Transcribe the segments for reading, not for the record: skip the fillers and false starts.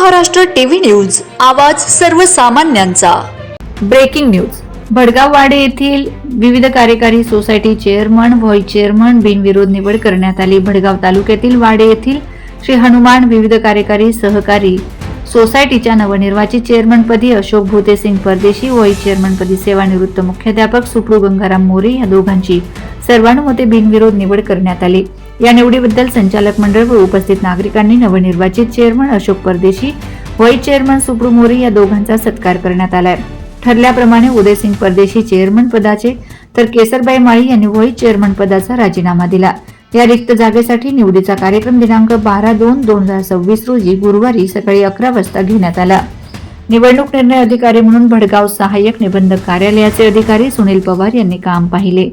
Maharashtra TV news, आवाज सर्वसामान्यांचा। Breaking news. Bhadgaon वाडे येथील विविध कार्यकारी सोसायटी चेअरमन, व्हाईस चेअरमन बिनविरोध निवड करण्यात आली। भडगाव तालुक्यातील वाडे येथील श्री हनुमान विविध कार्यकारी सहकारी सोसायटीच्या नवनिर्वाचित चेअरमनपदी अशोक भूतेसिंग परदेशी, व्हाईस चेअरमनपदी सेवानिवृत्त मुख्याध्यापक सुप्रू गंगाराम मोरे या दोघांची सर्वानुमते बिनविरोध निवड करण्यात आली। या निवडीबद्दल संचालक मंडळ व उपस्थित नागरिकांनी नवनिर्वाचित चेअरमन अशोक परदेशी, व्हाईस चेअरमन सुप्रू मोरे या दोघांचा सत्कार करण्यात आलाय। ठरल्याप्रमाणे उदयसिंग परदेशी चेअरमन पदाचे तर केसरबाई माळी यांनी व्हाईस चेअरमन पदाचा राजीनामा दिला। या रिक्त जागेसाठी निवडीचा कार्यक्रम दिनांक 12/2/2026 रोजी गुरुवारी सकाळी 11 वाजता घेण्यात आला। निवडणूक निर्णय अधिकारी म्हणून भडगाव सहाय्यक निबंधक कार्यालयाचे अधिकारी सुनील पवार यांनी काम पाहिले।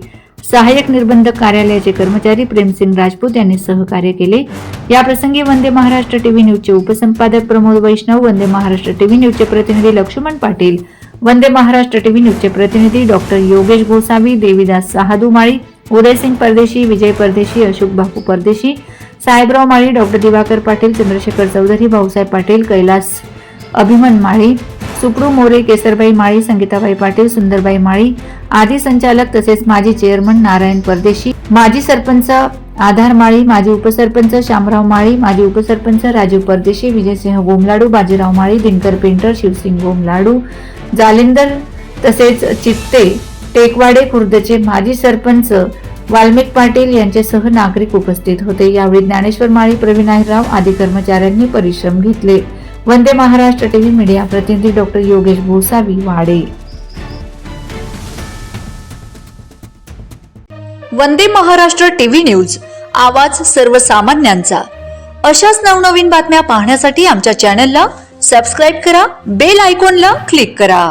सहाय्यक निबंधक कार्यालयाचे कर्मचारी प्रेमसिंग राजपूत यांनी सहकार्य केले। या प्रसंगी वंदे महाराष्ट्र टीव्ही न्यूजचे उपसंपादक प्रमोद वैष्णव, वंदे महाराष्ट्र टीव्ही न्यूजचे प्रतिनिधी लक्ष्मण पाटील, वंदे महाराष्ट्र टीव्ही न्यूजचे प्रतिनिधी डॉक्टर योगेश गोसावी, देवीदास साहादू माळी, उदयसिंग परदेशी, विजय परदेशी, अशोक बापू परदेशी, साहेबराव माळी, डॉक्टर दिवाकर पाटील, चंद्रशेखर चौधरी, भाऊसाहेब पाटील, कैलास अभिमन माळी, सुप्रू मोरे, केसरबाई माळी, संगीताबाई पाटील, सुंदरबाई माळी आदी संचालक तसेच माजी चेअरमन नारायण परदेशी, माजी सरपंच आधार माळी, माजी उपसरपंच शामराव माळी, माजी उपसरपंच राजीव परदेशी, विजयसिंह गोमलाडू, बाजीराव माळी, दिनकर पेंटर, शिवसिंग गोमलाडू, जालिंदर तसेच चित्ते टेकवाडे खुर्दचे माजी सरपंच वाल्मिक पाटील यांच्यासह नागरिक उपस्थित होते। यावेळी ज्ञानेश्वर माळी, प्रवीण आहेरराव आदी कर्मचाऱ्यांनी परिश्रम घेतले। वंदे महाराष्ट्र टीव्ही मीडिया प्रतिनिधी डॉक्टर योगेश गोसावी, वाडे। वंदे महाराष्ट्र टीव्ही न्यूज, आवाज सर्वसामान्यांचा। अशाच नवनवीन बातम्या पाहण्यासाठी आमच्या चॅनलला सबस्क्राइब करा, बेल आयकॉनला क्लिक करा।